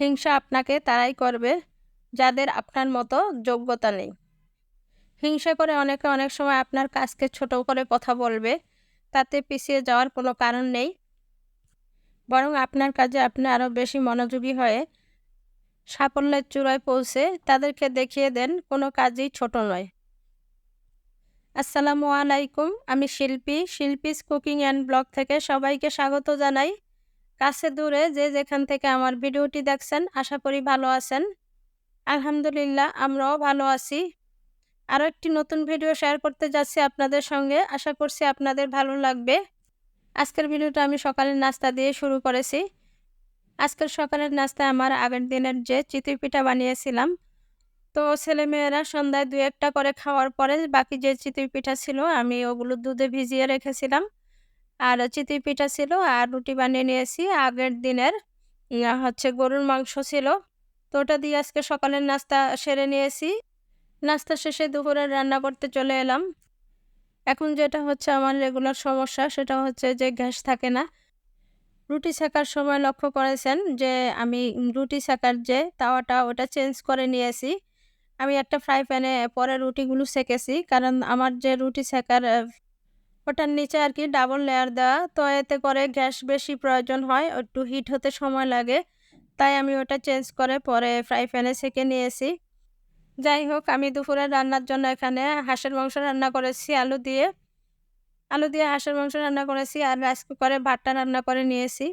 হিংসা আপনাকে তারাই করবে যাদের আপনার মতো যোগ্যতা নেই। হিংসা করে অনেকে অনেক সময় আপনার কাজকে ছোট করে কথা বলবে। তাতে পিছিয়ে যাওয়ার কোনো কারণ নেই। বরং আপনার কাজে আপনি আরও বেশি মনোযোগী হয়ে সাফল্যের চূড়ায় পৌঁছে তাদেরকে দেখিয়ে দেন কোনো কাজই ছোট নয়। আসসালামু আলাইকুম। আমি শিল্পীস কুকিং অ্যান্ড ব্লগ থেকে সবাইকে স্বাগত জানাই। কাছে দূরে যে যেখান থেকে আমার ভিডিওটি দেখছেন আশা করি ভালো আছেন। আলহামদুলিল্লাহ আমরাও ভালো আছি। আরও একটি নতুন ভিডিও শেয়ার করতে যাচ্ছি আপনাদের সঙ্গে। আশা করছি আপনাদের ভালো লাগবে। আজকের ভিডিওটা আমি সকালের নাস্তা দিয়ে শুরু করেছি। আজকের সকালের নাস্তায় আমার আগের দিনের যে চিতই পিঠা বানিয়েছিলাম, তো ছেলেমেয়েরা সন্ধ্যায় ২-১টা করে খাওয়ার পরে বাকি যে চিতই পিঠা ছিল আমি ওগুলো দুধে ভিজিয়ে রেখেছিলাম। আর চিতই পিঠা ছিল আর রুটি বানিয়ে নিয়েছি আগের দিনের গরুর মাংস ছিল। তো ওটা দিয়ে আজকে সকালের নাস্তা সেরে নিয়েছি। নাস্তা শেষে দুপুরে রান্না করতে চলে এলাম। এখন যেটা হচ্ছে আমার রেগুলার সমস্যা সেটা হচ্ছে যে গ্যাস থাকে না। রুটি সেকার সময় লক্ষ্য করেছেন যে আমি রুটি সেকার যে তাওয়াটা ওটা চেঞ্জ করে নিয়েছি। আমি একটা ফ্রাই প্যানে পরে রুটিগুলো সেকেছি। কারণ আমার যে রুটি সেকার ওটার নিচে ডাবল লেয়ার দেওয়া। তো এতে করে গ্যাস বেশি প্রয়োজন হয়, একটু হিট হতে সময় লাগে। তাই আমি ওটা চেঞ্জ করে পরে ফ্রাই প্যানে সেকে নিয়েছি। যাই হোক, আমি দুপুরে রান্নার জন্য এখানে হাঁসের মাংস রান্না করেছি আলু দিয়ে হাঁসের মাংস রান্না করেছি আর রাইস কুকারে ভাতটা রান্না করে নিয়েছি।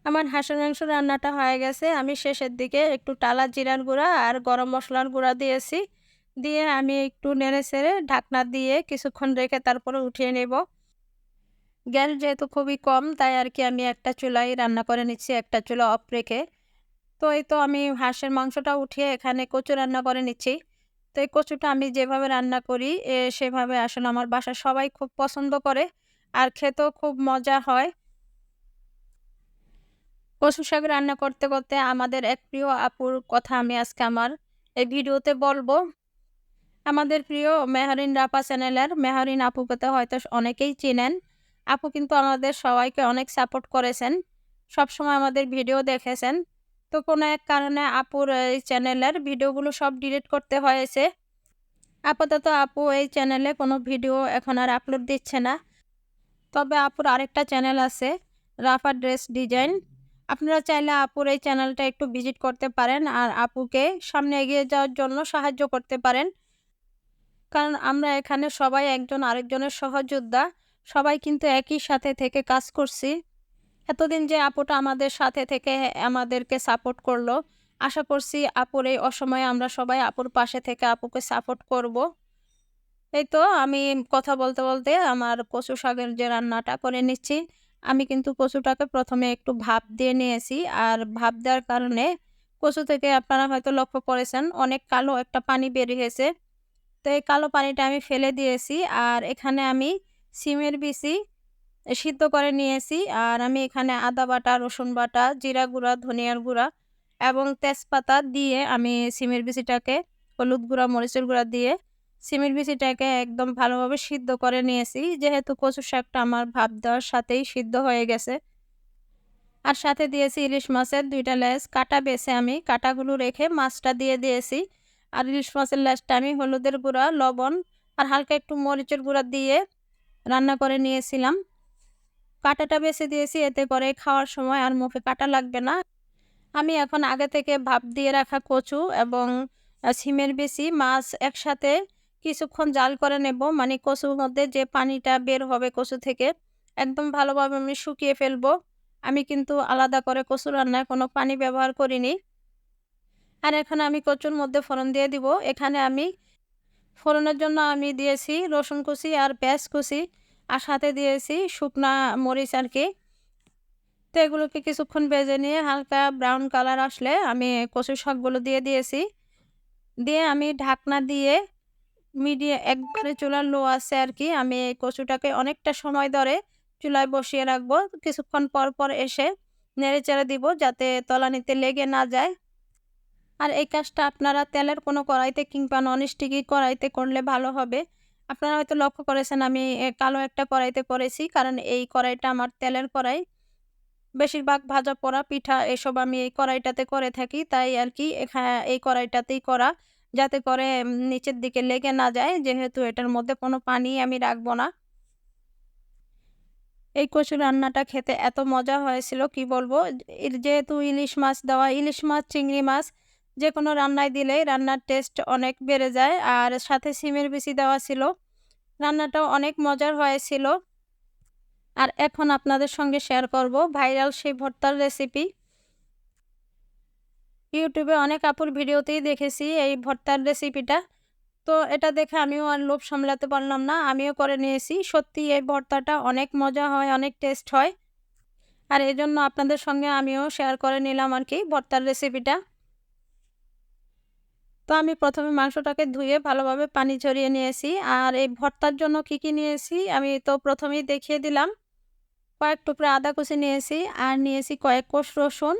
আমার হাঁসের মাংস রান্নাটা হয়ে গেছে। আমি শেষের দিকে একটু টালা জিরার গুঁড়া আর গরম মসলার গুঁড়া দিয়েছি। দিয়ে আমি একটু নেড়ে-চেড়ে ঢাকনা দিয়ে কিছুক্ষণ রেখে তারপরে উঠিয়ে নেব। গ্যাস যেহেতু খুবই কম তাই আমি একটা চুলায় রান্না করে নিচ্ছি, একটা চুলা অফ রেখে। তো এই তো আমি হাঁসের মাংসটা উঠিয়ে এখানে কচু রান্না করে নিচ্ছি। তো এই কচুটা আমি যেভাবে রান্না করি সেভাবে আসলে আমার বাসার সবাই খুব পছন্দ করে আর খেতেও খুব মজা হয়। কচু শাক রান্না করতে, করতে আমাদের এক প্রিয় আপুর কথা আমি আজকে আমার এই ভিডিওতে বলবো। আমাদের প্রিয় মেহরিন রাপা চ্যানেলের মেহরিন আপুকে তো হয়তো অনেকেই চেনেন। আপু কিন্তু আমাদের সবাইকে অনেক সাপোর্ট করেছেন। সবসময় আমাদের ভিডিও দেখেছেন। তো কোনো এক কারণে আপুর এই চ্যানেলের ভিডিওগুলো সব ডিলিট করতে হয়েছে। আপাতত আপু এই চ্যানেলে কোনো ভিডিও এখন আর আপলোড দিচ্ছে না। তবে আপুর আরেকটা চ্যানেল আছে, রাফা ড্রেস ডিজাইন। আপনারা চাইলে আপুর এই চ্যানেলটা একটু ভিজিট করতে পারেন আর আপুকে সামনে এগিয়ে যাওয়ার জন্য সাহায্য করতে পারেন। কারণ আমরা এখানে সবাই একজন আরেকজনের সহযোদ্ধা। সবাই কিন্তু একই সাথে থেকে কাজ করছি। এতদিন যে আপুটা আমাদের সাথে থেকে আমাদেরকে সাপোর্ট করলো, আশা করছি আপুর এই অসময়ে আমরা সবাই আপুর পাশে থেকে আপুকে সাপোর্ট করব। এই তো আমি কথা বলতে, বলতে আমার কচু শাকের যে রান্নাটা করে নিচ্ছি। আমি কিন্তু কচুটাকে প্রথমে একটু ভাপ দিয়ে নিয়েছি। আর ভাপ দেওয়ার কারণে কচু থেকে আপনারা হয়তো লক্ষ্য করেছেন অনেক কালো একটা পানি বেরিয়েছে। তো এই কালো পানিটা আমি ফেলে দিয়েছি। আর এখানে আমি সিমের বিচি সিদ্ধ করে নিয়েছি। আর আমি এখানে আদা বাটা, রসুন বাটা, জিরা গুঁড়া, ধনিয়ার গুঁড়া এবং তেজপাতা দিয়ে আমি সিমের বিচিটাকে হলুদ গুঁড়া, মরিচের গুঁড়া দিয়ে সিমের বিচিটাকে একদম ভালোভাবে সিদ্ধ করে নিয়েছি। যেহেতু কচু শাকটা আমার ভাপ দেওয়ার সাথেই সিদ্ধ হয়ে গেছে। আর সাথে দিয়েছি ইলিশ মাছের ২টা লেজ কাটা বেছে আমি কাটাগুলো রেখে মাছটা দিয়ে দিয়েছি। আর ইলিশ মাছের লেজটা আমি হলুদের গুঁড়া, লবণ আর হালকা একটু মরিচের গুঁড়া দিয়ে রান্না করে নিয়েছিলাম। কাঁটাটা বেছে দিয়েছি এতে করে খাওয়ার সময় আর মুখে কাঁটা লাগবে না। আমি এখন আগে থেকে ভাপ দিয়ে রাখা কচু এবং শিমের বিচি, মাছ একসাথে কিছুক্ষণ জাল করে নেব। মানে কচুর মধ্যে যে পানিটা বের হবে কচু থেকে একদম ভালোভাবে আমি শুকিয়ে ফেলবো। আমি কিন্তু আলাদা করে কচু রান্নায় কোনো পানি ব্যবহার করিনি। আর এখন আমি কচুর মধ্যে ফোড়ন দিয়ে দিব। এখানে আমি ফোড়নের জন্য আমি দিয়েছি রসুন কুচি আর পেঁয়াজ কুচি আর সাথে দিয়েছি শুকনা মরিচ তো এগুলোকে কিছুক্ষণ ভেজে নিয়ে হালকা ব্রাউন কালার আসলে আমি কচু শাকগুলো দিয়ে দিয়েছি। দিয়ে আমি ঢাকনা দিয়ে একবারে চুলার লো আছে আমি এই কচুটাকে অনেকটা সময় ধরে চুলায় বসিয়ে রাখবো। কিছুক্ষণ পর, পর এসে নেড়েচেড়ে দিব যাতে তলানিতে লেগে না যায়। আর এই কাজটা আপনারা তেলের কোনো কড়াইতে কিংবা ননস্টিকি কড়াইতে করলে ভালো হবে। আপনারা হয়তো লক্ষ্য করেছেন আমি কালো একটা কড়াইতে করেছি। কারণ এই কড়াইটা আমার তেলের কড়াই। বেশিরভাগ ভাজা পোড়া পিঠা এসব আমি এই কড়াইটাতে করে থাকি। তাই আরকি এই কড়াইটাতেই করা। যাতে করে নিচের দিকে লেগে না যায়। যেহেতু এটার মধ্যে কোনো পানি আমি রাখবো না। এই কচু রান্নাটা খেতে এত মজা হয়েছিল কি বলবো। যেহেতু ইলিশ মাছ দেওয়া, ইলিশ মাছ, চিংড়ি মাছ যেকোনো রান্নায় দিলেই রান্নার টেস্ট অনেক বেড়ে যায়। আর সাথে শিমের বিচি দেওয়া ছিল। রান্নাটাও অনেক মজার হয়েছিল। আর এখন আপনাদের সঙ্গে শেয়ার করব ভাইরাল সেই ভর্তার রেসিপি। ইউটিউবে অনেক আপুর ভিডিওতেই দেখেছি এই ভর্তার রেসিপিটা। তো এটা দেখে আমিও আর লোভ সামলাতে পারলাম না। আমিও করে নিয়েছি। সত্যি এই ভর্তাটা অনেক মজা হয়, অনেক টেস্ট হয়। আর এজন্য আপনাদের সঙ্গে আমিও শেয়ার করে নিলাম আরকি ভর্তার রেসিপিটা। তো আমি প্রথমে মাংসটাকে ধুয়ে ভালোভাবে পানি ঝরিয়ে নিয়েছি। আর এই ভর্তার জন্য কি নিয়েছি আমি তো প্রথমেই দেখিয়ে দিলাম। কয়েক টুকরা আদা কুচি নিয়েছি, আর নিয়েছি কয়েক কোষ রসুন,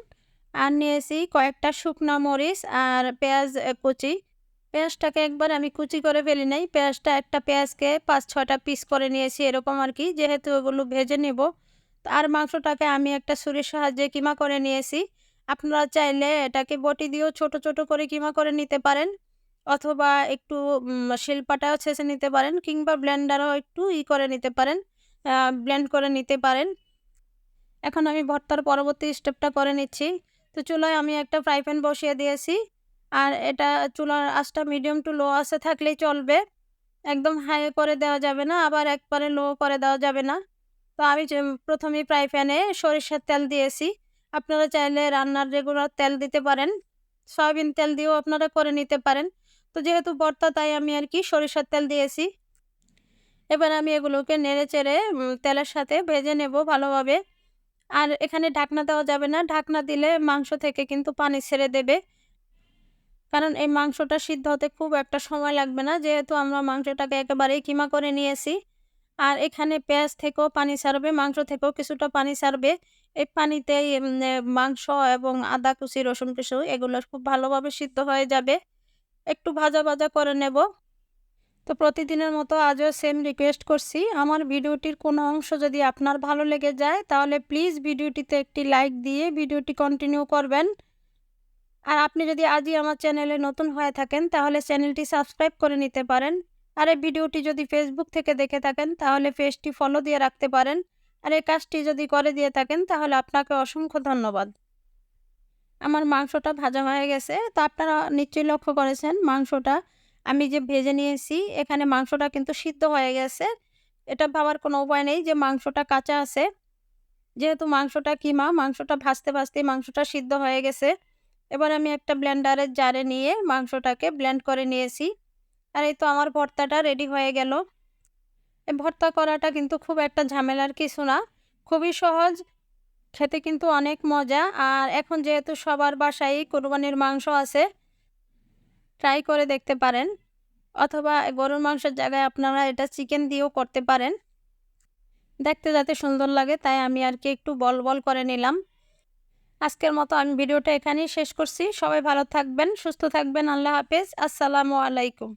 আর নিয়েছি কয়েকটা শুকনা মরিচ আর পেঁয়াজ কুচি। পেঁয়াজটাকে একবার আমি কুচি করে ফেলি নাই। একটা পেঁয়াজকে ৫-৬টা পিস করে নিয়েছি এরকম আরকি। যেহেতু ওগুলো ভেজে নেব। আর মাংসটাকে আমি একটা ছুরির সাহায্যে কিমা করে নিয়েছি। আপনারা চাইলে এটাকে বটি দিয়েও ছোট করে কিমা করে নিতে পারেন। অথবা একটু শিলপাটাও ছেঁচে নিতে পারেন, কিংবা ব্লেন্ডারেও একটু করে নিতে পারেন। ব্লেন্ড করে নিতে পারেন। এখন আমি ভর্তার পরবর্তী স্টেপটা করে নিচ্ছি। তো চুলায় আমি একটা ফ্রাই প্যান বসিয়ে দিয়েছি। আর এটা চুলার আঁচটা মিডিয়াম টু লো আঁচে থাকলেই চলবে। একদম হাই করে দেওয়া যাবে না, আবার একবারে লো করে দেওয়া যাবে না। তো আমি প্রথমেই ফ্রাই প্যানে সরিষার তেল দিয়েছি। আপনারা চাইলে রান্নার রেগুলার তেল দিতে পারেন। সয়াবিন তেল দিয়েও আপনারা করে নিতে পারেন। তো যেহেতু ভর্তা তাই আমি আরকি সরিষার তেল দিয়েছি। এবার আমি এগুলোকে নেড়েচেড়ে তেলের সাথে ভেজে নেব ভালোভাবে। আর এখানে ঢাকনা দেওয়া যাবে না। ঢাকনা দিলে মাংস থেকে কিন্তু পানি ছেড়ে দেবে। কারণ এই মাংসটা সিদ্ধ হতে খুব একটা সময় লাগবে না। যেহেতু আমরা মাংসটাকে একেবারেই কিমা করে নিয়েছি। আর এখানে পেঁয়াজ থেকেও পানি ছাড়বে, মাংস থেকেও কিছুটা পানি ছাড়বে। এই পানিতেই মাংস এবং আদা কুচি, রসুন কুচি এগুলো খুব ভালোভাবে সিদ্ধ হয়ে যাবে। একটু ভাজা করে নেব। তো প্রতিদিনের মতো আজও সেম রিকোয়েস্ট করছি। আমার ভিডিওটির কোনো অংশ যদি আপনার ভালো লেগে যায় তাহলে প্লিজ ভিডিওটিতে একটি লাইক দিয়ে ভিডিওটি কন্টিনিউ করবেন। আর আপনি যদি আজই আমার চ্যানেলে নতুন হয়ে থাকেন তাহলে চ্যানেলটি সাবস্ক্রাইব করে নিতে পারেন। আর এই ভিডিওটি যদি ফেসবুক থেকে দেখে থাকেন তাহলে পেজটি ফলো দিয়ে রাখতে পারেন। আর এই কাজটি যদি করে দিয়ে থাকেন তাহলে আপনাকে অসংখ্য ধন্যবাদ। আমার মাংসটা ভাজা হয়ে গেছে। তো আপনারা নিশ্চয়ই লক্ষ্য করেছেন মাংসটা আমি যে ভেজে নিয়েছি, এখানে মাংসটা কিন্তু সিদ্ধ হয়ে গেছে। এটা ভাবার কোনো উপায় নেই যে মাংসটা কাঁচা আছে। যেহেতু মাংসটা কিমা, মাংসটা ভাজতেই মাংসটা সিদ্ধ হয়ে গেছে। এবার আমি একটা ব্লেন্ডারের জারে নিয়ে মাংসটাকে ব্লেন্ড করে নিয়েছি। আর এই তো আমার ভর্তাটা রেডি হয়ে গেল। এই ভর্তা করাটা কিন্তু খুব একটা ঝামেলার কিছু না। খুবই সহজ, খেতে কিন্তু অনেক মজা। আর এখন যেহেতু সবার বাসায়ই কোরবানির মাংস আছে, ট্রাই করে দেখতে পারেন। অথবা গরুর মাংসের জায়গায় আপনারা এটা চিকেন দিয়েও করতে পারেন। দেখতে যাতে সুন্দর লাগে তাই আমি আরকি একটু বল করে নিলাম। আজকের মতো আমি ভিডিওটা এখানেই শেষ করছি। সবাই ভালো থাকবেন, সুস্থ থাকবেন। আল্লাহ হাফেজ। আসসালামু আলাইকুম।